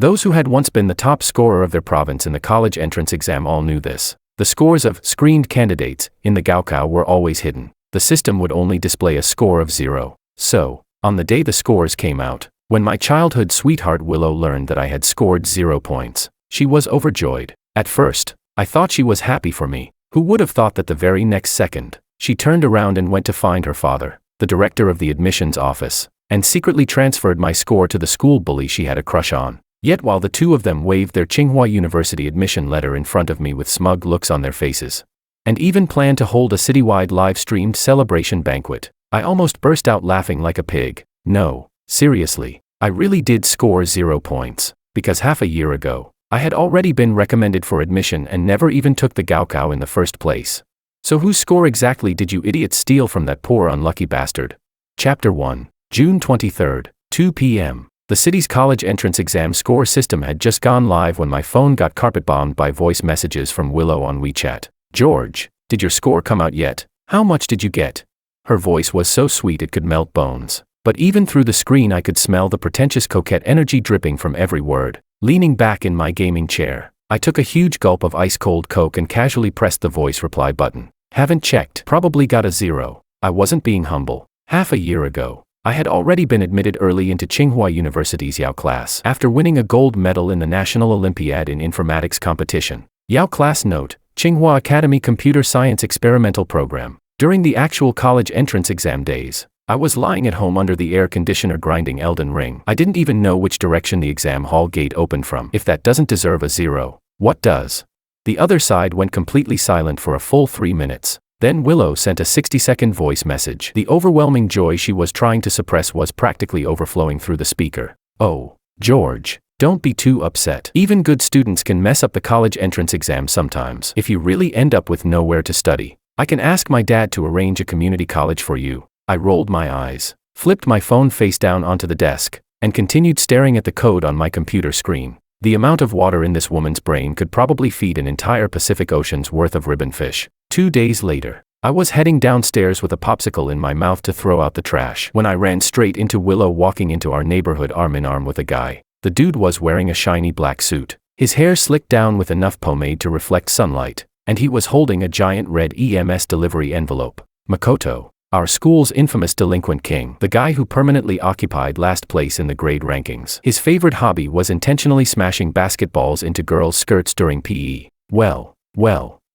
Those who had once been the top scorer of their province in the college entrance exam all knew this. The scores of screened candidates in the Gaokao were always hidden. The system would only display a score of 0. So, on the day the scores came out, when my childhood sweetheart Willow learned that I had scored 0 points, she was overjoyed. At first, I thought she was happy for me. Who would have thought that the very next second, she turned around and went to find her father, the director of the admissions office, and secretly transferred my score to the school bully she had a crush on. Yet while the two of them waved their Tsinghua University admission letter in front of me with smug looks on their faces, and even planned to hold a citywide live-streamed celebration banquet, I almost burst out laughing like a pig. No, seriously, I really did score 0 points, because half a year ago, I had already been recommended for admission and never even took the Gaokao in the first place. So whose score exactly did you idiots steal from that poor unlucky bastard? Chapter 1, June 23, 2 p.m. The city's college entrance exam score system had just gone live when my phone got carpet-bombed by voice messages from Willow on WeChat. George, did your score come out yet? How much did you get? Her voice was so sweet it could melt bones. But even through the screen I could smell the pretentious coquette energy dripping from every word. Leaning back in my gaming chair, I took a huge gulp of ice-cold Coke and casually pressed the voice reply button. Haven't checked. Probably got a 0. I wasn't being humble. Half a year ago, I had already been admitted early into Tsinghua University's Yao class after winning a gold medal in the National Olympiad in Informatics competition. Yao class note, Tsinghua Academy Computer Science Experimental Program. During the actual college entrance exam days, I was lying at home under the air conditioner grinding Elden Ring. I didn't even know which direction the exam hall gate opened from. If that doesn't deserve a 0, what does? The other side went completely silent for a full 3 minutes. Then Willow sent a 60-second voice message. The overwhelming joy she was trying to suppress was practically overflowing through the speaker. Oh, George, don't be too upset. Even good students can mess up the college entrance exam sometimes. If you really end up with nowhere to study, I can ask my dad to arrange a community college for you. I rolled my eyes, flipped my phone face down onto the desk, and continued staring at the code on my computer screen. The amount of water in this woman's brain could probably feed an entire Pacific Ocean's worth of ribbonfish. 2 days later, I was heading downstairs with a popsicle in my mouth to throw out the trash when I ran straight into Willow walking into our neighborhood arm-in-arm with a guy. The dude was wearing a shiny black suit, his hair slicked down with enough pomade to reflect sunlight, and he was holding a giant red EMS delivery envelope. Makoto, our school's infamous delinquent king, the guy who permanently occupied last place in the grade rankings. His favorite hobby was intentionally smashing basketballs into girls' skirts during PE. Well,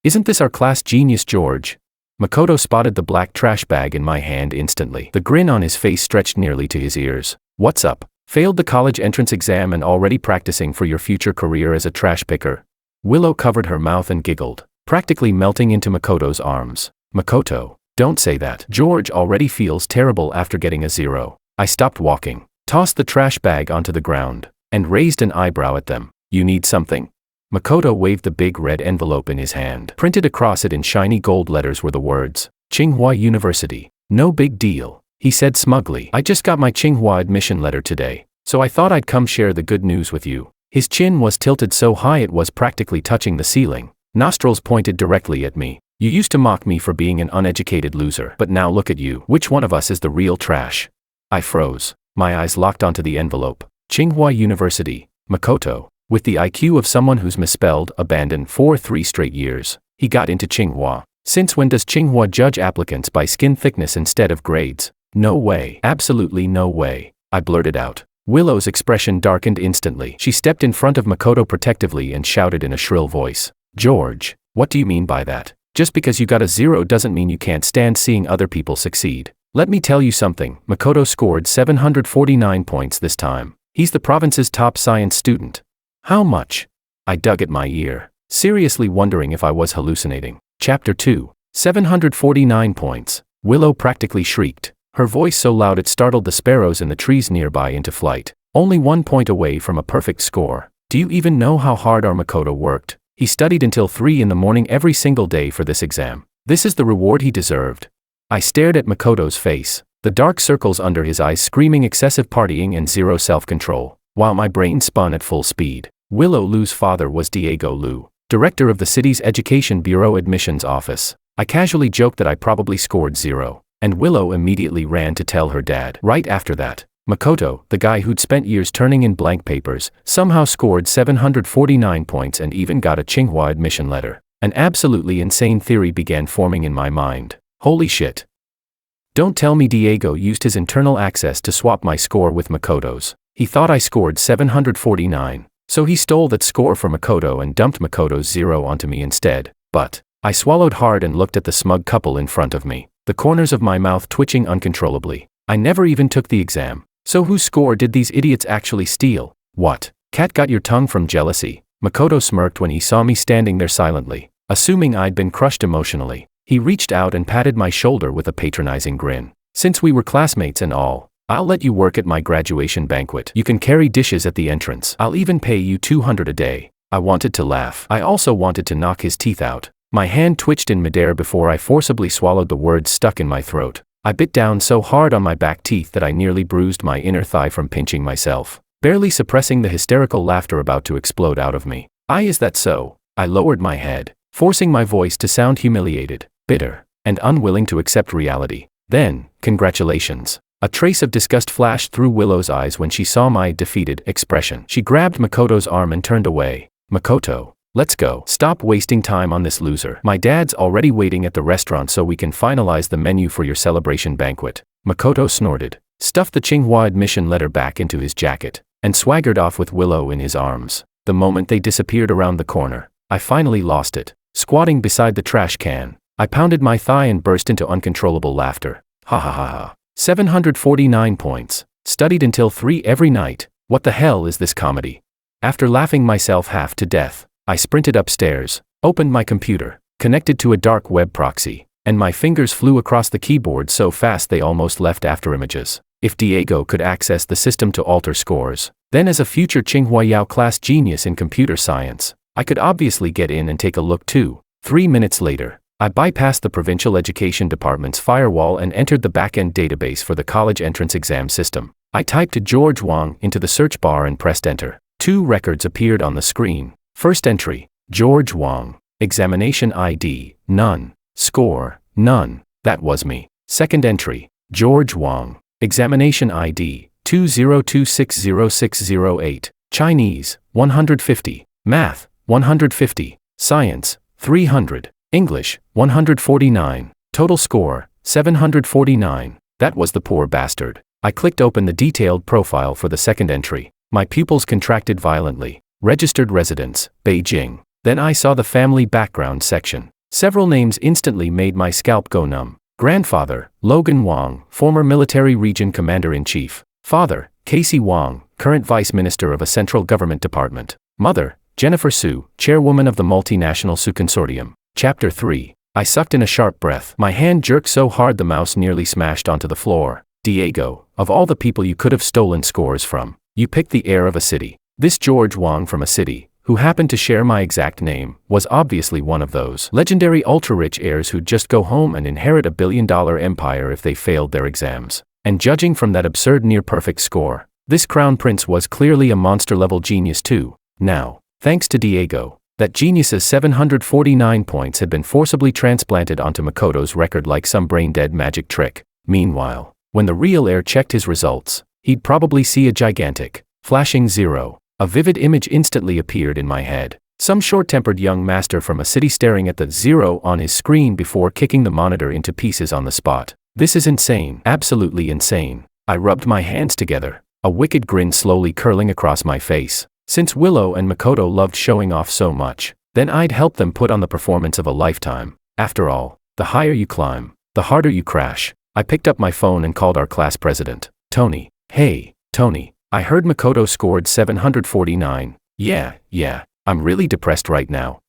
isn't this our class genius George? Makoto spotted the black trash bag in my hand instantly. The grin on his face stretched nearly to his ears. What's up? Failed the college entrance exam and already practicing for your future career as a trash picker? Willow covered her mouth and giggled, practically melting into Makoto's arms. Makoto, don't say that. George already feels terrible after getting a 0. I stopped walking, tossed the trash bag onto the ground, and raised an eyebrow at them. You need something? Makoto waved the big red envelope in his hand. Printed across it in shiny gold letters were the words, Tsinghua University. No big deal, he said smugly. I just got my Tsinghua admission letter today, so I thought I'd come share the good news with you. His chin was tilted so high it was practically touching the ceiling. Nostrils pointed directly at me. You used to mock me for being an uneducated loser, but now look at you. Which one of us is the real trash? I froze. My eyes locked onto the envelope. Tsinghua University, Makoto. With the IQ of someone who's misspelled abandoned for 3 straight years, he got into Tsinghua. Since when does Tsinghua judge applicants by skin thickness instead of grades? No way. Absolutely no way, I blurted out. Willow's expression darkened instantly. She stepped in front of Makoto protectively and shouted in a shrill voice. George, what do you mean by that? Just because you got a 0 doesn't mean you can't stand seeing other people succeed. Let me tell you something, Makoto scored 749 points this time. He's the province's top science student. How much? I dug at my ear, seriously wondering if I was hallucinating. Chapter 2, 749 points. Willow practically shrieked, her voice so loud it startled the sparrows in the trees nearby into flight. Only 1 point away from a perfect score. Do you even know how hard our Makoto worked? He studied until 3 in the morning every single day for this exam. This is the reward he deserved. I stared at Makoto's face, the dark circles under his eyes screaming excessive partying and 0 self-control, while my brain spun at full speed. Willow Lu's father was Diego Lu, director of the city's Education Bureau admissions office. I casually joked that I probably scored 0, and Willow immediately ran to tell her dad. Right after that, Makoto, the guy who'd spent years turning in blank papers, somehow scored 749 points and even got a Tsinghua admission letter. An absolutely insane theory began forming in my mind. Holy shit. Don't tell me Diego used his internal access to swap my score with Makoto's. He thought I scored 749, so he stole that score from Makoto and dumped Makoto's 0 onto me instead. But I swallowed hard and looked at the smug couple in front of me, the corners of my mouth twitching uncontrollably. I never even took the exam. So whose score did these idiots actually steal? What? Cat got your tongue from jealousy? Makoto smirked when he saw me standing there silently, assuming I'd been crushed emotionally. He reached out and patted my shoulder with a patronizing grin. Since we were classmates and all, I'll let you work at my graduation banquet. You can carry dishes at the entrance. I'll even pay you 200 a day. I wanted to laugh. I also wanted to knock his teeth out. My hand twitched in midair before I forcibly swallowed the words stuck in my throat. I bit down so hard on my back teeth that I nearly bruised my inner thigh from pinching myself, barely suppressing the hysterical laughter about to explode out of me. Is that so? I lowered my head, forcing my voice to sound humiliated, bitter, and unwilling to accept reality. Then, congratulations. A trace of disgust flashed through Willow's eyes when she saw my defeated expression. She grabbed Makoto's arm and turned away. Makoto, let's go. Stop wasting time on this loser. My dad's already waiting at the restaurant so we can finalize the menu for your celebration banquet. Makoto snorted, stuffed the Tsinghua admission letter back into his jacket, and swaggered off with Willow in his arms. The moment they disappeared around the corner, I finally lost it. Squatting beside the trash can, I pounded my thigh and burst into uncontrollable laughter. Ha ha ha ha. 749 points. Studied until 3 every night. What the hell is this comedy? After laughing myself half to death, I sprinted upstairs, opened my computer, connected to a dark web proxy, and my fingers flew across the keyboard so fast they almost left after images. If Diego could access the system to alter scores, then as a future Tsinghua Yao class genius in computer science, I could obviously get in and take a look too. 3 minutes later, I bypassed the provincial education department's firewall and entered the back-end database for the college entrance exam system. I typed George Wang into the search bar and pressed enter. 2 records appeared on the screen. First entry, George Wang. Examination ID, none. Score, none. That was me. Second entry, George Wang. Examination ID, 202600608. Chinese, 150. Math, 150. Science, 300. English, 149. Total score, 749. That was the poor bastard. I clicked open the detailed profile for the second entry. My pupils contracted violently. Registered residence, Beijing. Then I saw the family background section. Several names instantly made my scalp go numb. Grandfather, Logan Wang, former military region commander-in-chief. Father, Casey Wang, current vice minister of a central government department. Mother, Jennifer Su, chairwoman of the multinational Su Consortium. Chapter 3. I sucked in a sharp breath. My hand jerked so hard the mouse nearly smashed onto the floor. Diego, of all the people you could have stolen scores from, you picked the heir of a city. This George Wang from a city, who happened to share my exact name, was obviously one of those legendary ultra-rich heirs who'd just go home and inherit a billion-dollar empire if they failed their exams. And judging from that absurd near-perfect score, this crown prince was clearly a monster-level genius too. Now, thanks to Diego, that genius's 749 points had been forcibly transplanted onto Makoto's record like some brain-dead magic trick. Meanwhile, when the real heir checked his results, he'd probably see a gigantic, flashing 0. A vivid image instantly appeared in my head. Some short-tempered young master from a city staring at the 0 on his screen before kicking the monitor into pieces on the spot. This is insane. Absolutely insane. I rubbed my hands together, a wicked grin slowly curling across my face. Since Willow and Makoto loved showing off so much, then I'd help them put on the performance of a lifetime. After all, the higher you climb, the harder you crash. I picked up my phone and called our class president, Tony. Hey, Tony. I heard Makoto scored 749. Yeah, I'm really depressed right now.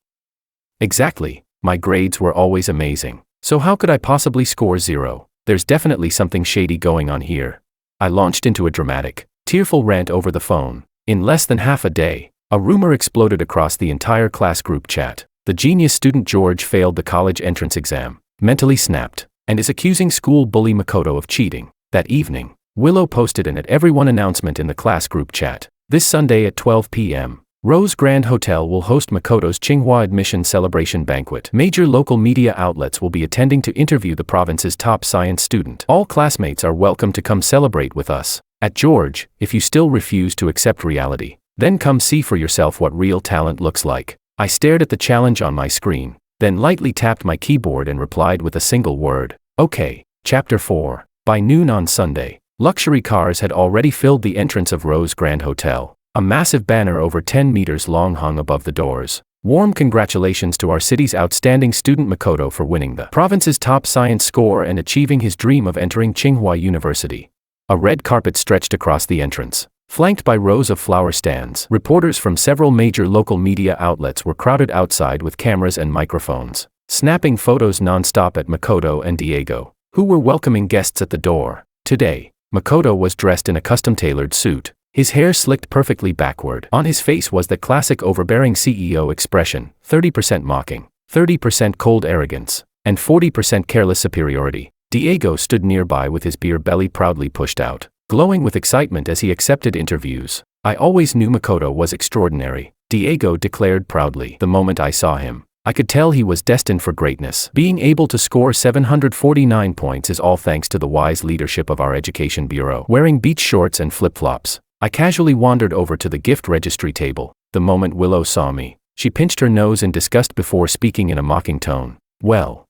Exactly, my grades were always amazing. So how could I possibly score 0? There's definitely something shady going on here. I launched into a dramatic, tearful rant over the phone. In less than half a day, a rumor exploded across the entire class group chat. The genius student George failed the college entrance exam, mentally snapped, and is accusing school bully Makoto of cheating. That evening, Willow posted an everyone announcement in the class group chat. This Sunday at 12 p.m., Rose Grand Hotel will host Makoto's Tsinghua admission celebration banquet. Major local media outlets will be attending to interview the province's top science student. All classmates are welcome to come celebrate with us. At George, if you still refuse to accept reality, then come see for yourself what real talent looks like. I stared at the challenge on my screen, then lightly tapped my keyboard and replied with a single word. Okay. Chapter 4. By noon on Sunday, luxury cars had already filled the entrance of Rose Grand Hotel. A massive banner over 10 meters long hung above the doors. Warm congratulations to our city's outstanding student Makoto for winning the province's top science score and achieving his dream of entering Tsinghua University. A red carpet stretched across the entrance, flanked by rows of flower stands. Reporters from several major local media outlets were crowded outside with cameras and microphones, snapping photos non-stop at Makoto and Diego, who were welcoming guests at the door. Today, Makoto was dressed in a custom-tailored suit, his hair slicked perfectly backward. On his face was the classic overbearing CEO expression, 30% mocking, 30% cold arrogance, and 40% careless superiority. Diego stood nearby with his beer belly proudly pushed out, glowing with excitement as he accepted interviews. I always knew Makoto was extraordinary, Diego declared proudly. The moment I saw him, I could tell he was destined for greatness. Being able to score 749 points is all thanks to the wise leadership of our education bureau. Wearing beach shorts and flip-flops, I casually wandered over to the gift registry table. The moment Willow saw me, she pinched her nose in disgust before speaking in a mocking tone. Well,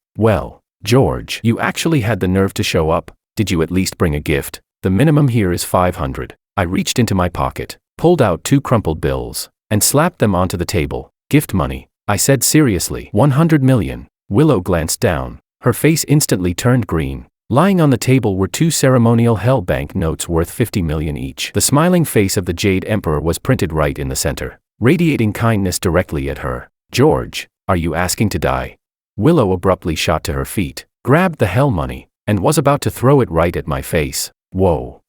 George, you actually had the nerve to show up. Did you at least bring a gift? The minimum here is 500. I reached into my pocket, pulled out 2 crumpled bills, and slapped them onto the table. Gift money, I said seriously. 100 million. Willow glanced down. Her face instantly turned green. Lying on the table were 2 ceremonial hell bank notes worth 50 million each. The smiling face of the Jade Emperor was printed right in the center, radiating kindness directly at her. George, are you asking to die? Willow abruptly shot to her feet, grabbed the hell money, and was about to throw it right at my face. Whoa,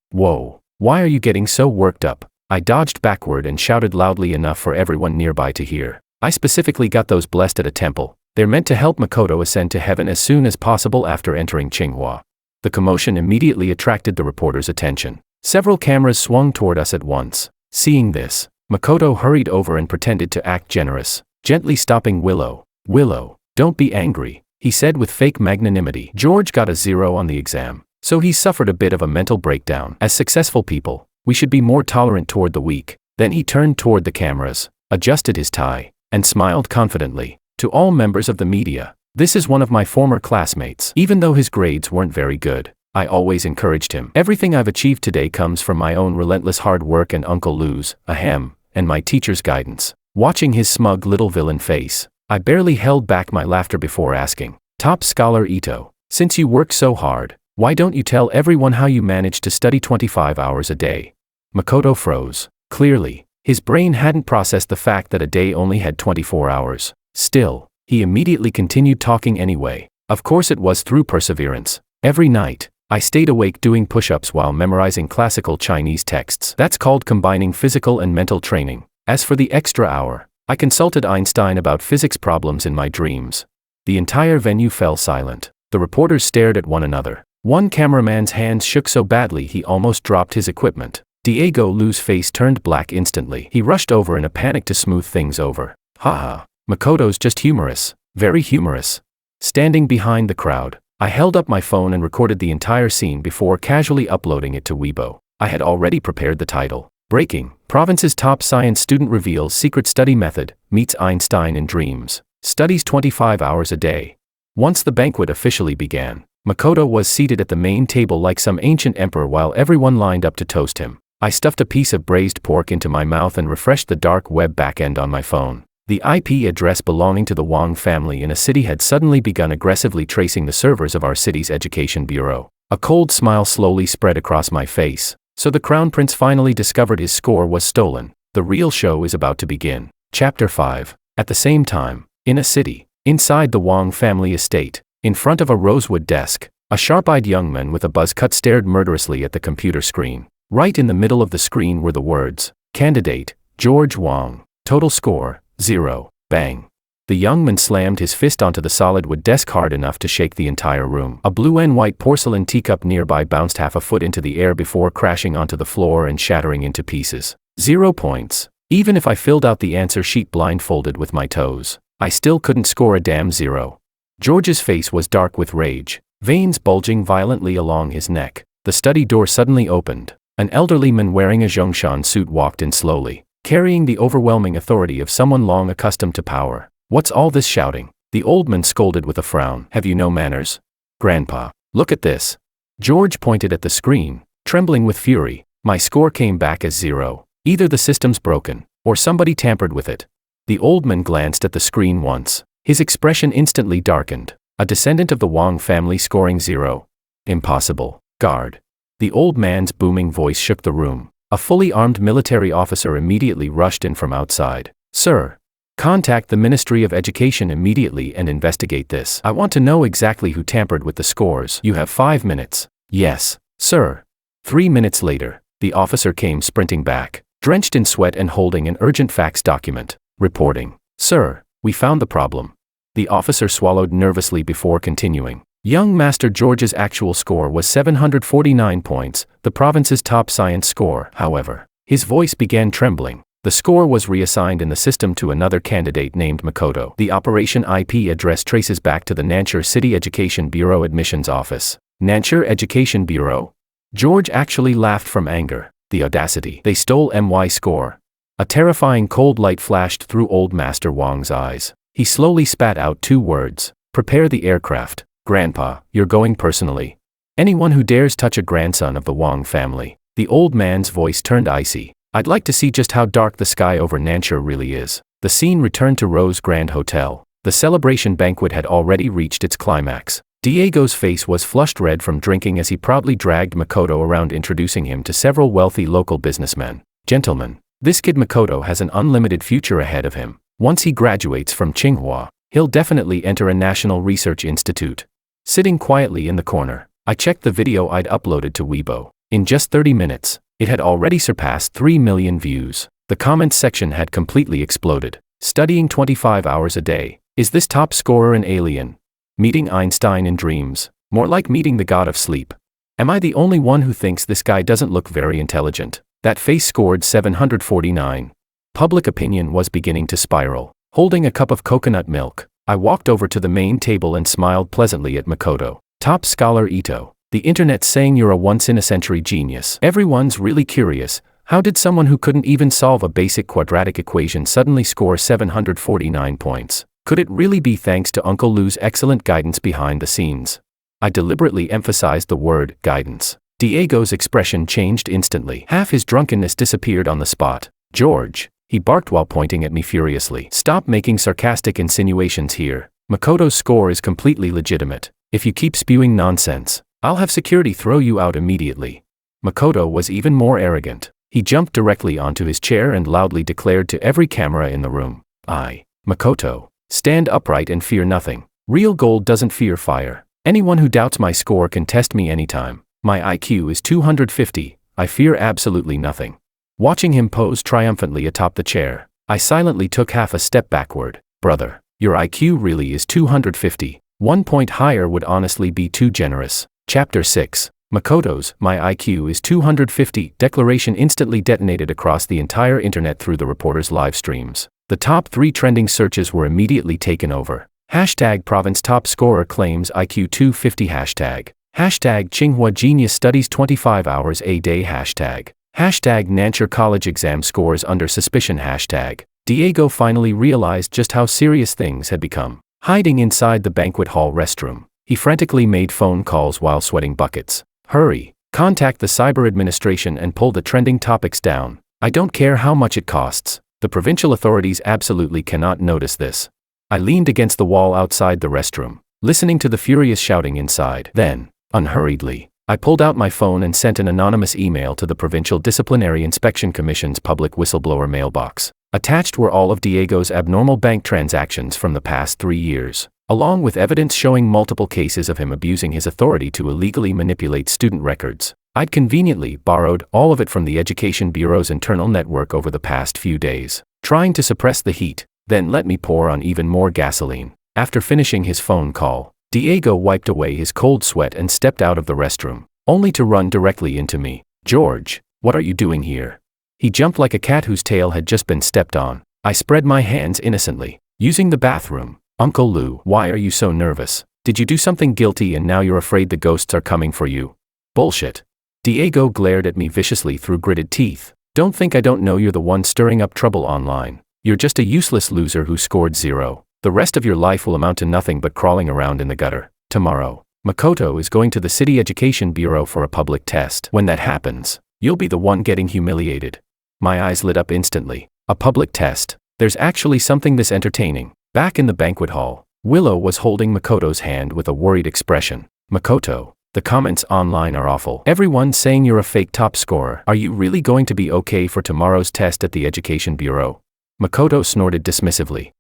why are you getting so worked up? I dodged backward and shouted loudly enough for everyone nearby to hear. I specifically got those blessed at a temple. They're meant to help Makoto ascend to heaven as soon as possible after entering Tsinghua. The commotion immediately attracted the reporters' attention. Several cameras swung toward us at once. Seeing this, Makoto hurried over and pretended to act generous, gently stopping Willow. Willow, don't be angry, he said with fake magnanimity. George got a 0 on the exam, so he suffered a bit of a mental breakdown. As successful people, we should be more tolerant toward the weak. Then he turned toward the cameras, adjusted his tie, and smiled confidently. To all members of the media, this is one of my former classmates. Even though his grades weren't very good, I always encouraged him. Everything I've achieved today comes from my own relentless hard work and Uncle Lou's, and my teacher's guidance. Watching his smug little villain face, I barely held back my laughter before asking, Top Scholar Ito, since you work so hard, why don't you tell everyone how you managed to study 25 hours a day? Makoto froze. Clearly, his brain hadn't processed the fact that a day only had 24 hours. Still, he immediately continued talking anyway. Of course it was through perseverance. Every night, I stayed awake doing push-ups while memorizing classical Chinese texts. That's called combining physical and mental training. As for the extra hour, I consulted Einstein about physics problems in my dreams. The entire venue fell silent. The reporters stared at one another. One cameraman's hands shook so badly he almost dropped his equipment. Diego Lu's face turned black instantly. He rushed over in a panic to smooth things over. Haha, Makoto's just humorous, very humorous. Standing behind the crowd, I held up my phone and recorded the entire scene before casually uploading it to Weibo. I had already prepared the title. Breaking, Province's top science student reveals secret study method, meets Einstein in dreams, studies 25 hours a day. Once the banquet officially began, Makoto was seated at the main table like some ancient emperor while everyone lined up to toast him. I stuffed a piece of braised pork into my mouth and refreshed the dark web backend on my phone. The IP address belonging to the Wang family in a city had suddenly begun aggressively tracing the servers of our city's education bureau. A cold smile slowly spread across my face. So the Crown Prince finally discovered his score was stolen. The real show is about to begin. Chapter 5. At the same time, in a city, inside the Wang family estate, in front of a rosewood desk, a sharp-eyed young man with a buzz cut stared murderously at the computer screen. Right in the middle of the screen were the words, Candidate, George Wang, total score, 0, bang. The young man slammed his fist onto the solid wood desk hard enough to shake the entire room. A blue and white porcelain teacup nearby bounced half a foot into the air before crashing onto the floor and shattering into pieces. 0 points. Even if I filled out the answer sheet blindfolded with my toes, I still couldn't score a damn 0. George's face was dark with rage, veins bulging violently along his neck. The study door suddenly opened. An elderly man wearing a Zhongshan suit walked in slowly, carrying the overwhelming authority of someone long accustomed to power. What's all this shouting? The old man scolded with a frown. Have you no manners? Grandpa, look at this. George pointed at the screen, trembling with fury. My score came back as 0. Either the system's broken, or somebody tampered with it. The old man glanced at the screen once. His expression instantly darkened. A descendant of the Wang family scoring 0. Impossible. Guard. The old man's booming voice shook the room. A fully armed military officer immediately rushed in from outside. Sir, contact the Ministry of Education immediately and investigate this. I want to know exactly who tampered with the scores. You have 5 minutes. Yes, sir. 3 minutes later, the officer came sprinting back, drenched in sweat and holding an urgent fax document, reporting, Sir, we found the problem. The officer swallowed nervously before continuing. Young Master George's actual score was 749 points, the province's top science score. However, his voice began trembling. The score was reassigned in the system to another candidate named Makoto. The operation IP address traces back to the Nanchur City Education Bureau Admissions Office. Nanchur Education Bureau? George actually laughed from anger. The audacity. They stole MY score. A terrifying cold light flashed through old Master Wang's eyes. He slowly spat out 2 words. Prepare the aircraft. Grandpa, you're going personally. Anyone who dares touch a grandson of the Wang family. The old man's voice turned icy. I'd like to see just how dark the sky over Nanchur really is. The scene returned to Rose Grand Hotel. The celebration banquet had already reached its climax. Diego's face was flushed red from drinking as he proudly dragged Makoto around, introducing him to several wealthy local businessmen. Gentlemen, this kid Makoto has an unlimited future ahead of him. Once he graduates from Tsinghua, he'll definitely enter a national research institute. Sitting quietly in the corner, I checked the video I'd uploaded to Weibo. In just 30 minutes, it had already surpassed 3 million views. The comments section had completely exploded. Studying 25 hours a day. Is this top scorer an alien? Meeting Einstein in dreams. More like meeting the god of sleep. Am I the only one who thinks this guy doesn't look very intelligent? That face scored 749. Public opinion was beginning to spiral. Holding a cup of coconut milk, I walked over to the main table and smiled pleasantly at Makoto. Top scholar Ito. The internet's saying you're a once-in-a-century genius. Everyone's really curious. How did someone who couldn't even solve a basic quadratic equation suddenly score 749 points? Could it really be thanks to Uncle Lou's excellent guidance behind the scenes? I deliberately emphasized the word guidance. Diego's expression changed instantly. Half his drunkenness disappeared on the spot. George, he barked while pointing at me furiously. Stop making sarcastic insinuations here. Makoto's score is completely legitimate. If you keep spewing nonsense, I'll have security throw you out immediately. Makoto was even more arrogant. He jumped directly onto his chair and loudly declared to every camera in the room, Makoto, stand upright and fear nothing. Real gold doesn't fear fire. Anyone who doubts my score can test me anytime. My IQ is 250, I fear absolutely nothing. Watching him pose triumphantly atop the chair, I silently took half a step backward. Brother, your IQ really is 250. 1 point higher would honestly be too generous. Chapter 6. Makoto's "My IQ is 250" declaration instantly detonated across the entire internet through the reporter's live streams. The top 3 trending searches were immediately taken over. Hashtag province top scorer claims IQ 250 hashtag. Hashtag Tsinghua genius studies 25 hours a day hashtag. Hashtag Nanchur college exam scores under suspicion hashtag. Diego finally realized just how serious things had become. Hiding inside the banquet hall restroom, he frantically made phone calls while sweating buckets. Hurry, contact the cyber administration and pull the trending topics down. I don't care how much it costs. The provincial authorities absolutely cannot notice this. I leaned against the wall outside the restroom, listening to the furious shouting inside. Then, unhurriedly, I pulled out my phone and sent an anonymous email to the Provincial Disciplinary Inspection Commission's public whistleblower mailbox. Attached were all of Diego's abnormal bank transactions from the past 3 years, along with evidence showing multiple cases of him abusing his authority to illegally manipulate student records. I'd conveniently borrowed all of it from the Education Bureau's internal network over the past few days, trying to suppress the heat, then let me pour on even more gasoline. After finishing his phone call, Diego wiped away his cold sweat and stepped out of the restroom, only to run directly into me. George, what are you doing here? He jumped like a cat whose tail had just been stepped on. I spread my hands innocently. Using the bathroom. Uncle Lou, why are you so nervous? Did you do something guilty and now you're afraid the ghosts are coming for you? Bullshit. Diego glared at me viciously through gritted teeth. Don't think I don't know you're the one stirring up trouble online. You're just a useless loser who scored 0. The rest of your life will amount to nothing but crawling around in the gutter. Tomorrow, Makoto is going to the City Education Bureau for a public test. When that happens, you'll be the one getting humiliated. My eyes lit up instantly. A public test. There's actually something this entertaining. Back in the banquet hall, Willow was holding Makoto's hand with a worried expression. Makoto, the comments online are awful. Everyone's saying you're a fake top scorer. Are you really going to be okay for tomorrow's test at the Education Bureau? Makoto snorted dismissively.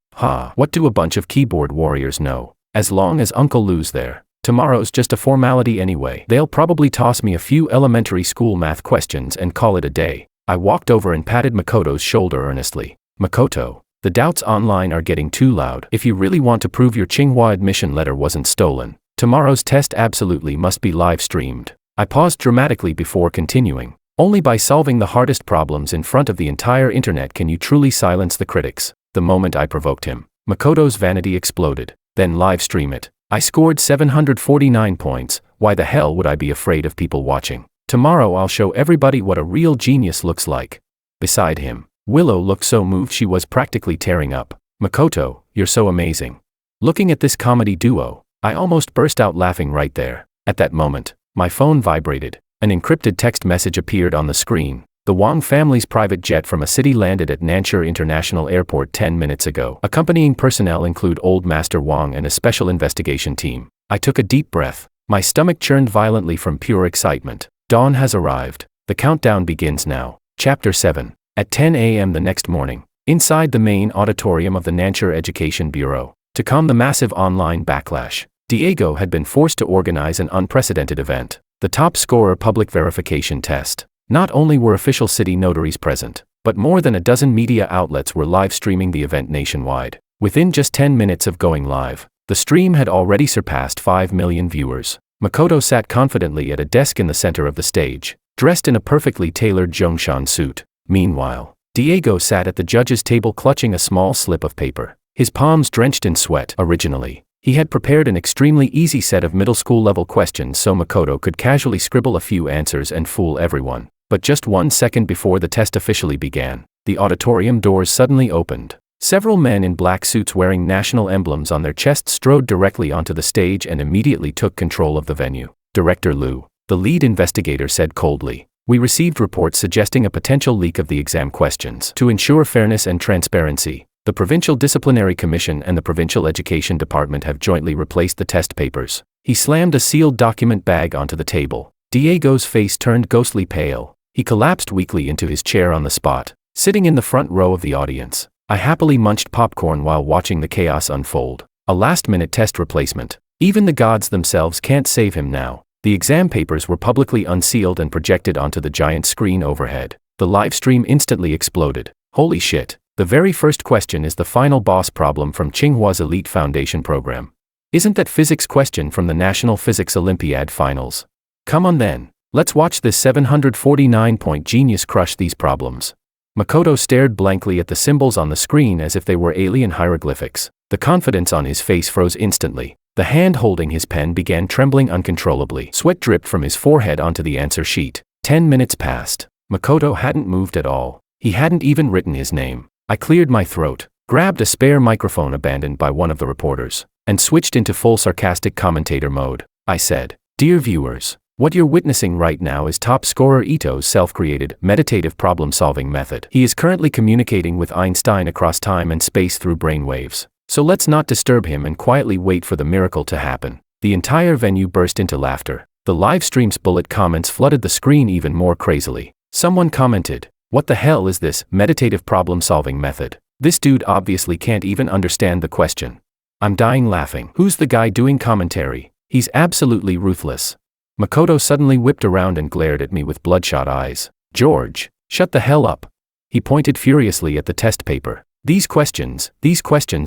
What do a bunch of keyboard warriors know? As long as Uncle Lou's there, tomorrow's just a formality anyway. They'll probably toss me a few elementary school math questions and call it a day. I walked over and patted Makoto's shoulder earnestly. Makoto, the doubts online are getting too loud. If you really want to prove your Tsinghua admission letter wasn't stolen, tomorrow's test absolutely must be live streamed. I paused dramatically before continuing. Only by solving the hardest problems in front of the entire internet can you truly silence the critics. The moment I provoked him, Makoto's vanity exploded. Then live stream it. I scored 749 points. Why the hell would I be afraid of people watching? Tomorrow I'll show everybody what a real genius looks like. Beside him, Willow looked so moved she was practically tearing up. Makoto, you're so amazing. Looking at this comedy duo, I almost burst out laughing right there. At that moment, my phone vibrated. An encrypted text message appeared on the screen. The Wang family's private jet from a city landed at Nanchur International Airport 10 minutes ago. Accompanying personnel include Old Master Wang and a special investigation team. I took a deep breath. My stomach churned violently from pure excitement. Dawn has arrived. The countdown begins now. Chapter 7. At 10 a.m. the next morning, inside the main auditorium of the Nanchur Education Bureau, to calm the massive online backlash, Diego had been forced to organize an unprecedented event. The top scorer public verification test. Not only were official city notaries present, but more than a dozen media outlets were live streaming the event nationwide. Within just 10 minutes of going live, the stream had already surpassed 5 million viewers. Makoto sat confidently at a desk in the center of the stage, dressed in a perfectly tailored Zhongshan suit. Meanwhile, Diego sat at the judge's table clutching a small slip of paper, his palms drenched in sweat. Originally, he had prepared an extremely easy set of middle school level questions so Makoto could casually scribble a few answers and fool everyone. But just 1 second before the test officially began, the auditorium doors suddenly opened. Several men in black suits wearing national emblems on their chests strode directly onto the stage and immediately took control of the venue. Director Liu, the lead investigator, said coldly, "We received reports suggesting a potential leak of the exam questions. To ensure fairness and transparency, the Provincial Disciplinary Commission and the Provincial Education Department have jointly replaced the test papers." He slammed a sealed document bag onto the table. Diego's face turned ghostly pale. He collapsed weakly into his chair on the spot, sitting in the front row of the audience. I happily munched popcorn while watching the chaos unfold. A last-minute test replacement. Even the gods themselves can't save him now. The exam papers were publicly unsealed and projected onto the giant screen overhead. The live stream instantly exploded. Holy shit. The very first question is the final boss problem from Tsinghua's Elite Foundation program. Isn't that physics question from the National Physics Olympiad finals? Come on then. Let's watch this 749-point genius crush these problems. Makoto stared blankly at the symbols on the screen as if they were alien hieroglyphics. The confidence on his face froze instantly. The hand holding his pen began trembling uncontrollably. Sweat dripped from his forehead onto the answer sheet. 10 minutes passed. Makoto hadn't moved at all. He hadn't even written his name. I cleared my throat, grabbed a spare microphone abandoned by one of the reporters, and switched into full sarcastic commentator mode. I said, "Dear viewers, what you're witnessing right now is top scorer Ito's self-created, meditative problem-solving method. He is currently communicating with Einstein across time and space through brainwaves. So let's not disturb him and quietly wait for the miracle to happen." The entire venue burst into laughter. The live stream's bullet comments flooded the screen even more crazily. Someone commented, "What the hell is this meditative problem-solving method? This dude obviously can't even understand the question." I'm dying laughing. Who's the guy doing commentary? He's absolutely ruthless. Makoto suddenly whipped around and glared at me with bloodshot eyes. "George, shut the hell up." He pointed furiously at the test paper. These questions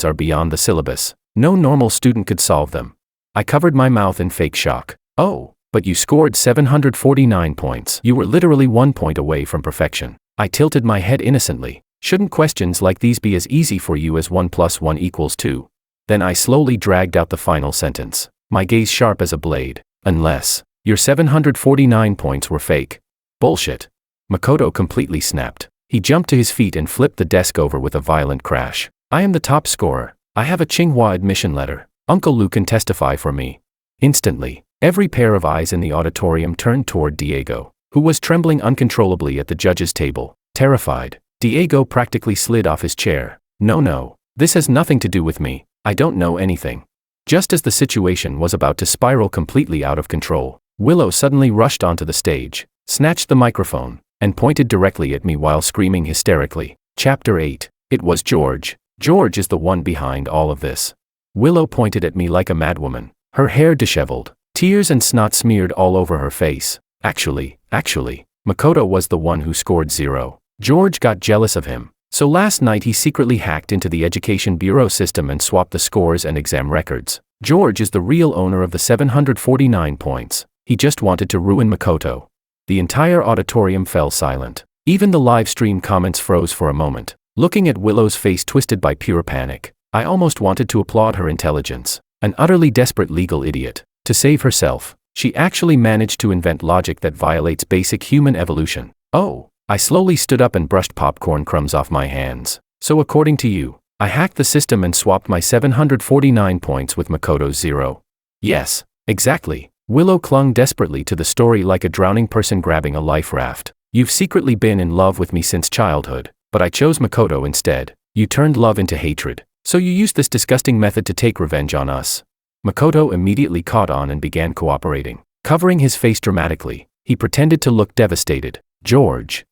are beyond the syllabus. No normal student could solve them." I covered my mouth in fake shock. "Oh, but you scored 749 points. You were literally 1 point away from perfection." I tilted my head innocently. "Shouldn't questions like these be as easy for you as 1 + 1 = 2? Then I slowly dragged out the final sentence, my gaze sharp as a blade. "Unless Your 749 points were fake. Bullshit. Makoto completely snapped. He jumped to his feet and flipped the desk over with a violent crash. I am the top scorer. I have a Tsinghua admission letter. Uncle Lu can testify for me. Instantly, every pair of eyes in the auditorium turned toward Diego, who was trembling uncontrollably at the judge's table, terrified. Diego practically slid off his chair. No, this has nothing to do with me. I don't know anything. Just as the situation was about to spiral completely out of control, Willow suddenly rushed onto the stage, snatched the microphone, and pointed directly at me while screaming hysterically. Chapter 8. It was George. George is the one behind all of this. Willow pointed at me like a madwoman, her hair disheveled, tears and snot smeared all over her face. Actually, Makoto was the one who scored 0. George got jealous of him, so last night he secretly hacked into the Education Bureau system and swapped the scores and exam records. George is the real owner of the 749 points. He just wanted to ruin Makoto. The entire auditorium fell silent. Even the live stream comments froze for a moment, looking at Willow's face twisted by pure panic. I almost wanted to applaud her intelligence. An utterly desperate legal idiot. To save herself, she actually managed to invent logic that violates basic human evolution. Oh, I slowly stood up and brushed popcorn crumbs off my hands. So according to you, I hacked the system and swapped my 749 points with Makoto's 0. Yes, exactly. Willow clung desperately to the story like a drowning person grabbing a life raft. You've secretly been in love with me since childhood, but I chose Makoto instead. You turned love into hatred, so you used this disgusting method to take revenge on us. Makoto immediately caught on and began cooperating. Covering his face dramatically, he pretended to look devastated. George,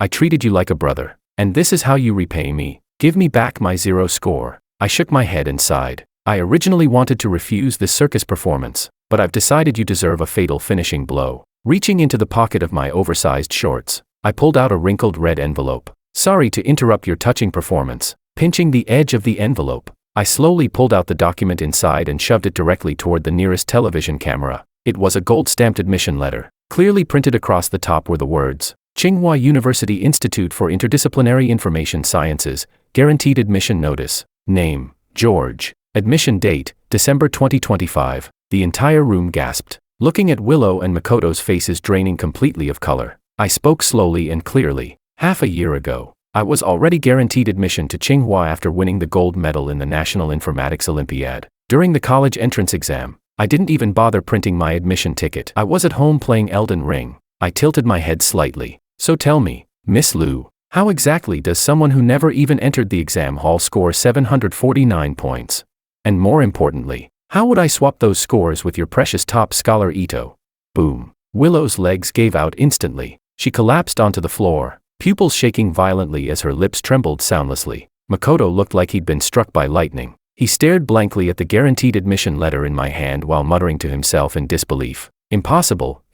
I treated you like a brother, and this is how you repay me. Give me back my 0 score. I shook my head and sighed. I originally wanted to refuse this circus performance, but I've decided you deserve a fatal finishing blow. Reaching into the pocket of my oversized shorts, I pulled out a wrinkled red envelope. Sorry to interrupt your touching performance. Pinching the edge of the envelope, I slowly pulled out the document inside and shoved it directly toward the nearest television camera. It was a gold-stamped admission letter. Clearly printed across the top were the words, Tsinghua University Institute for Interdisciplinary Information Sciences, Guaranteed Admission Notice. Name, George. Admission date, December 2025. The entire room gasped, looking at Willow and Makoto's faces draining completely of color. I spoke slowly and clearly. Half a year ago, I was already guaranteed admission to Tsinghua after winning the gold medal in the National Informatics Olympiad. During the college entrance exam, I didn't even bother printing my admission ticket. I was at home playing Elden Ring. I tilted my head slightly. So tell me, Miss Lu, how exactly does someone who never even entered the exam hall score 749 points? And more importantly, how would I swap those scores with your precious top scholar Ito? Boom. Willow's legs gave out instantly. She collapsed onto the floor, pupils shaking violently as her lips trembled soundlessly. Makoto looked like he'd been struck by lightning. He stared blankly at the guaranteed admission letter in my hand while muttering to himself in disbelief. Impossible.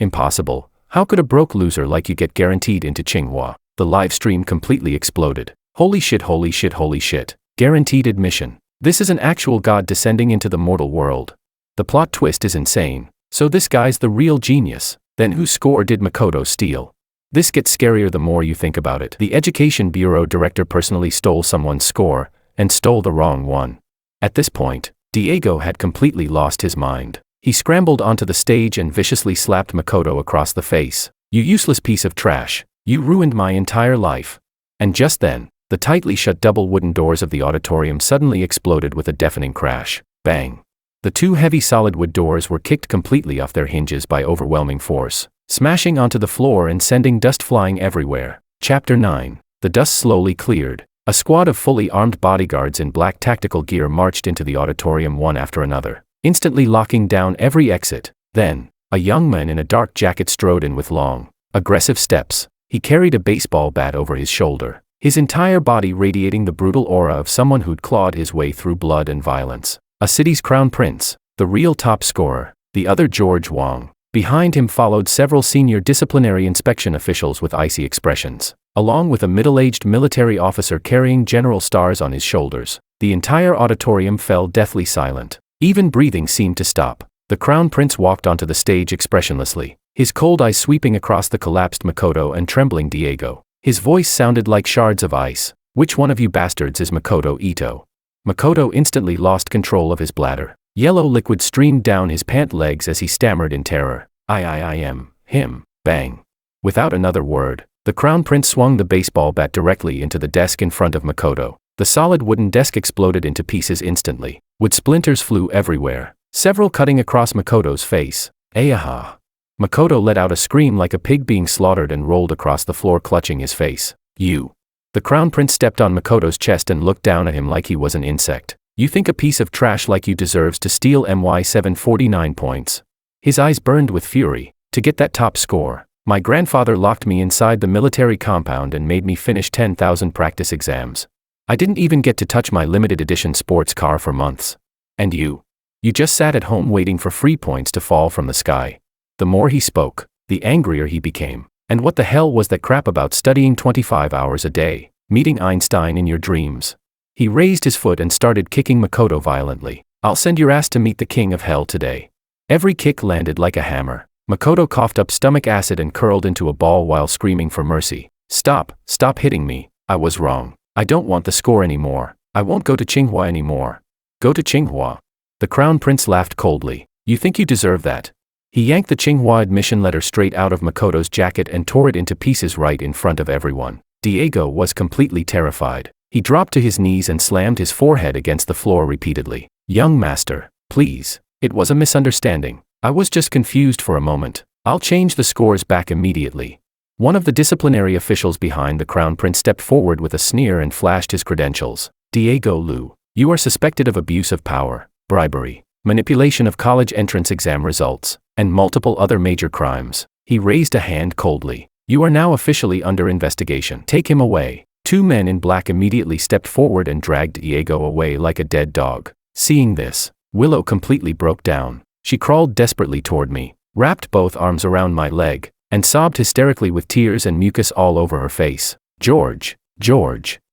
How could a broke loser like you get guaranteed into Tsinghua? The live stream completely exploded. Holy shit. Guaranteed admission. This is an actual god descending into the mortal world. The plot twist is insane. So this guy's the real genius. Then whose score did Makoto steal? This gets scarier the more you think about it. The Education Bureau director personally stole someone's score, and stole the wrong one. At this point, Diego had completely lost his mind. He scrambled onto the stage and viciously slapped Makoto across the face. You useless piece of trash. You ruined my entire life. And just then, the tightly shut double wooden doors of the auditorium suddenly exploded with a deafening crash. Bang. The two heavy solid wood doors were kicked completely off their hinges by overwhelming force, smashing onto the floor and sending dust flying everywhere. Chapter 9. The dust slowly cleared. A squad of fully armed bodyguards in black tactical gear marched into the auditorium one after another, instantly locking down every exit. Then, a young man in a dark jacket strode in with long, aggressive steps. He carried a baseball bat over his shoulder, his entire body radiating the brutal aura of someone who'd clawed his way through blood and violence. A city's crown prince, the real top scorer, the other George Wang. Behind him followed several senior disciplinary inspection officials with icy expressions, along with a middle-aged military officer carrying general stars on his shoulders. The entire auditorium fell deathly silent. Even breathing seemed to stop. The crown prince walked onto the stage expressionlessly, his cold eyes sweeping across the collapsed Makoto and trembling Diego. His voice sounded like shards of ice. Which one of you bastards is Makoto Ito? Makoto instantly lost control of his bladder. Yellow liquid streamed down his pant legs as he stammered in terror. I am, him, bang. Without another word, the Crown Prince swung the baseball bat directly into the desk in front of Makoto. The solid wooden desk exploded into pieces instantly. Wood splinters flew everywhere, several cutting across Makoto's face. Ayaha! Makoto let out a scream like a pig being slaughtered and rolled across the floor clutching his face. You! The Crown Prince stepped on Makoto's chest and looked down at him like he was an insect. You think a piece of trash like you deserves to steal my 749 points? His eyes burned with fury. To get that top score, my grandfather locked me inside the military compound and made me finish 10,000 practice exams. I didn't even get to touch my limited edition sports car for months. And you? You just sat at home waiting for free points to fall from the sky. The more he spoke, the angrier he became. And what the hell was that crap about studying 25 hours a day, meeting Einstein in your dreams? He raised his foot and started kicking Makoto violently. I'll send your ass to meet the king of hell today. Every kick landed like a hammer. Makoto coughed up stomach acid and curled into a ball while screaming for mercy. Stop hitting me. I was wrong. I don't want the score anymore. I won't go to Tsinghua anymore. Go to Tsinghua. The Crown Prince laughed coldly. You think you deserve that? He yanked the Tsinghua admission letter straight out of Makoto's jacket and tore it into pieces right in front of everyone. Diego was completely terrified. He dropped to his knees and slammed his forehead against the floor repeatedly. Young master, please. It was a misunderstanding. I was just confused for a moment. I'll change the scores back immediately. One of the disciplinary officials behind the Crown Prince stepped forward with a sneer and flashed his credentials. Diego Liu, you are suspected of abuse of power, bribery, manipulation of college entrance exam results, and multiple other major crimes. He raised a hand coldly. You are now officially under investigation. Take him away. Two men in black immediately stepped forward and dragged Diego away like a dead dog. Seeing this, Willow completely broke down. She crawled desperately toward me, wrapped both arms around my leg, and sobbed hysterically with tears and mucus all over her face. George,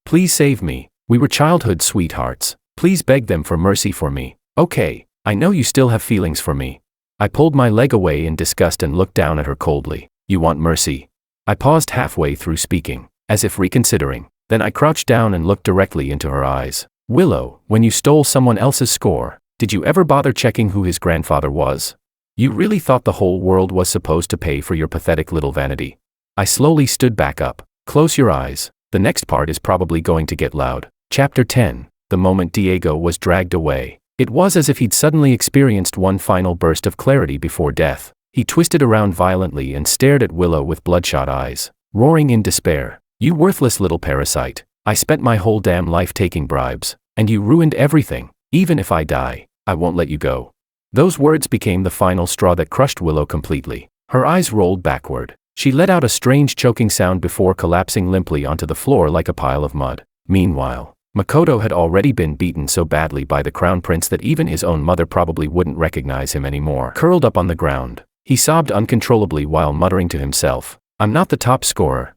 please save me. We were childhood sweethearts. Please beg them for mercy for me. Okay, I know you still have feelings for me. I pulled my leg away in disgust and looked down at her coldly. You want mercy? I paused halfway through speaking, as if reconsidering. Then I crouched down and looked directly into her eyes. Willow, when you stole someone else's score, did you ever bother checking who his grandfather was? You really thought the whole world was supposed to pay for your pathetic little vanity? I slowly stood back up. Close your eyes. The next part is probably going to get loud. Chapter 10. The moment Diego was dragged away, it was as if he'd suddenly experienced one final burst of clarity before death. He twisted around violently and stared at Willow with bloodshot eyes, roaring in despair. You worthless little parasite. I spent my whole damn life taking bribes, and you ruined everything. Even if I die, I won't let you go. Those words became the final straw that crushed Willow completely. Her eyes rolled backward. She let out a strange choking sound before collapsing limply onto the floor like a pile of mud. Meanwhile, Makoto had already been beaten so badly by the Crown Prince that even his own mother probably wouldn't recognize him anymore. Curled up on the ground, he sobbed uncontrollably while muttering to himself, I'm not the top scorer.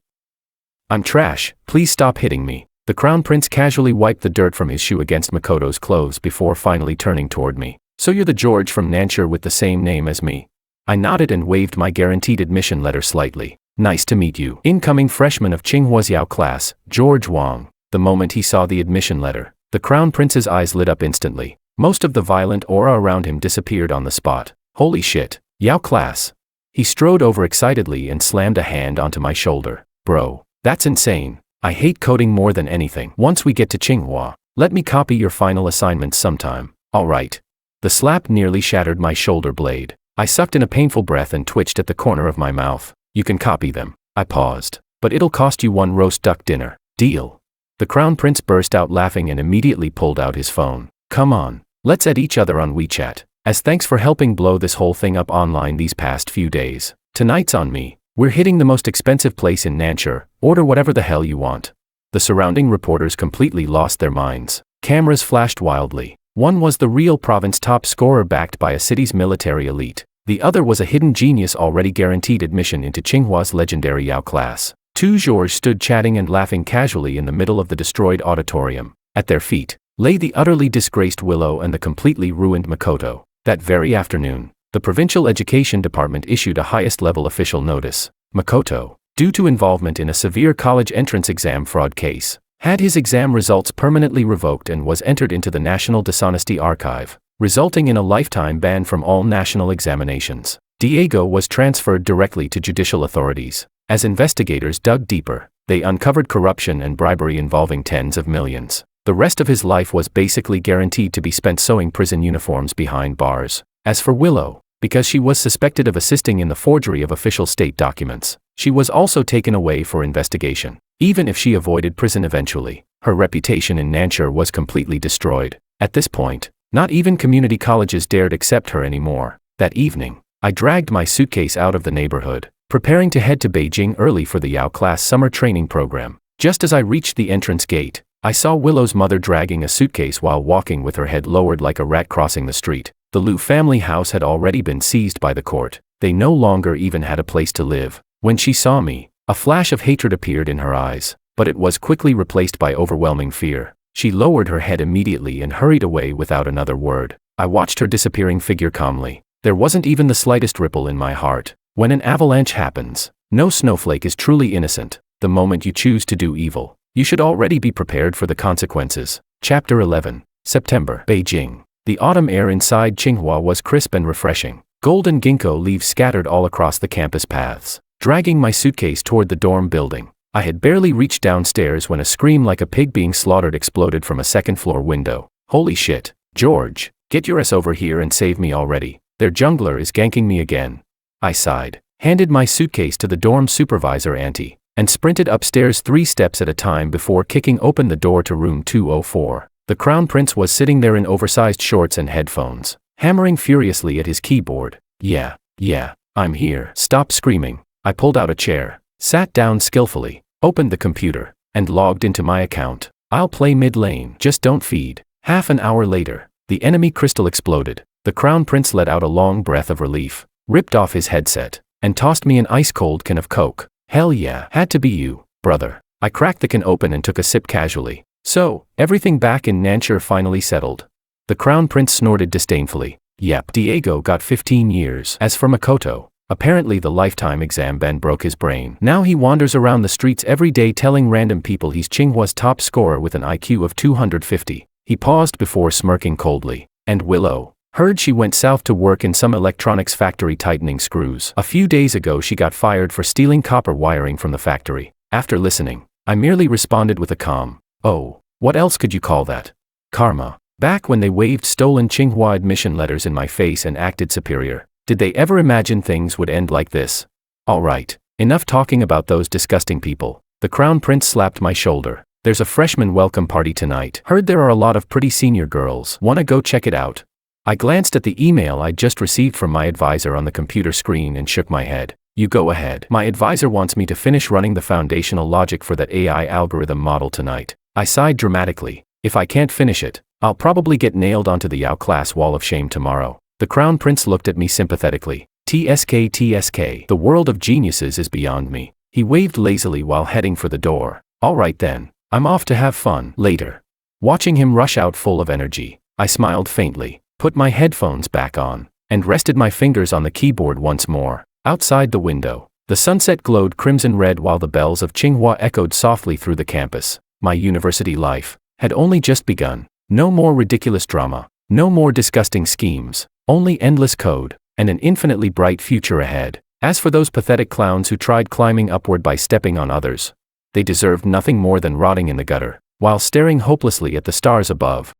I'm trash, please stop hitting me. The Crown Prince casually wiped the dirt from his shoe against Makoto's clothes before finally turning toward me. So you're the George from Nanchur with the same name as me? I nodded and waved my guaranteed admission letter slightly. Nice to meet you. Incoming freshman of Tsinghua's Yao class, George Wang. The moment he saw the admission letter, the Crown Prince's eyes lit up instantly. Most of the violent aura around him disappeared on the spot. Holy shit, Yao class. He strode over excitedly and slammed a hand onto my shoulder. Bro, that's insane. I hate coding more than anything. Once we get to Tsinghua, let me copy your final assignments sometime. Alright. The slap nearly shattered my shoulder blade. I sucked in a painful breath and twitched at the corner of my mouth. You can copy them. I paused. But it'll cost you one roast duck dinner. Deal. The Crown Prince burst out laughing and immediately pulled out his phone. Come on, let's add each other on WeChat. As thanks for helping blow this whole thing up online these past few days. Tonight's on me. We're hitting the most expensive place in Nanchur. Order whatever the hell you want. The surrounding reporters completely lost their minds. Cameras flashed wildly. One was the real province top scorer backed by a city's military elite. The other was a hidden genius already guaranteed admission into Tsinghua's legendary Yao class. Two Georges stood chatting and laughing casually in the middle of the destroyed auditorium. At their feet lay the utterly disgraced Willow and the completely ruined Makoto. That very afternoon, the provincial education department issued a highest-level official notice. Makoto, due to involvement in a severe college entrance exam fraud case, had his exam results permanently revoked and was entered into the National Dishonesty Archive, resulting in a lifetime ban from all national examinations. Diego was transferred directly to judicial authorities. As investigators dug deeper, they uncovered corruption and bribery involving tens of millions. The rest of his life was basically guaranteed to be spent sewing prison uniforms behind bars. As for Willow, because she was suspected of assisting in the forgery of official state documents, she was also taken away for investigation. Even if she avoided prison eventually, her reputation in Nanchur was completely destroyed. At this point, not even community colleges dared accept her anymore. That evening, I dragged my suitcase out of the neighborhood, preparing to head to Beijing early for the Yao class summer training program. Just as I reached the entrance gate, I saw Willow's mother dragging a suitcase while walking with her head lowered like a rat crossing the street. The Liu family house had already been seized by the court. They no longer even had a place to live. When she saw me, a flash of hatred appeared in her eyes, but it was quickly replaced by overwhelming fear. She lowered her head immediately and hurried away without another word. I watched her disappearing figure calmly. There wasn't even the slightest ripple in my heart. When an avalanche happens, no snowflake is truly innocent. The moment you choose to do evil, you should already be prepared for the consequences. Chapter 11. September. Beijing. The autumn air inside Tsinghua was crisp and refreshing. Golden ginkgo leaves scattered all across the campus paths. Dragging my suitcase toward the dorm building, I had barely reached downstairs when a scream like a pig being slaughtered exploded from a second-floor window. Holy shit. George, get your ass over here and save me already. Their jungler is ganking me again. I sighed, handed my suitcase to the dorm supervisor auntie, and sprinted upstairs 3 steps at a time before kicking open the door to room 204. The Crown Prince was sitting there in oversized shorts and headphones, hammering furiously at his keyboard. Yeah, I'm here. Stop screaming. I pulled out a chair, sat down skillfully, opened the computer, and logged into my account. I'll play mid lane, just don't feed. Half an hour later, the enemy crystal exploded. The Crown Prince let out a long breath of relief, ripped off his headset, and tossed me an ice-cold can of Coke. Hell yeah, had to be you, brother. I cracked the can open and took a sip casually. So, everything back in Nanchur finally settled. The Crown Prince snorted disdainfully. Yep, Diego got 15 years. As for Makoto, apparently the lifetime exam ban broke his brain. Now he wanders around the streets every day telling random people he's Tsinghua's top scorer with an IQ of 250. He paused before smirking coldly. And Willow? Heard she went south to work in some electronics factory tightening screws. A few days ago she got fired for stealing copper wiring from the factory. After listening, I merely responded with a calm, "Oh, what else could you call that? Karma." Back when they waved stolen Tsinghua admission letters in my face and acted superior, did they ever imagine things would end like this? Alright, enough talking about those disgusting people. The Crown Prince slapped my shoulder. There's a freshman welcome party tonight. Heard there are a lot of pretty senior girls. Wanna go check it out? I glanced at the email I'd just received from my advisor on the computer screen and shook my head. You go ahead. My advisor wants me to finish running the foundational logic for that AI algorithm model tonight. I sighed dramatically. If I can't finish it, I'll probably get nailed onto the Yao class wall of shame tomorrow. The Crown Prince looked at me sympathetically. TSK. The world of geniuses is beyond me. He waved lazily while heading for the door. Alright then, I'm off to have fun. Later. Watching him rush out full of energy, I smiled faintly, put my headphones back on, and rested my fingers on the keyboard once more. Outside the window, the sunset glowed crimson red while the bells of Tsinghua echoed softly through the campus. My university life had only just begun. No more ridiculous drama, no more disgusting schemes, only endless code, and an infinitely bright future ahead. As for those pathetic clowns who tried climbing upward by stepping on others, they deserved nothing more than rotting in the gutter, while staring hopelessly at the stars above.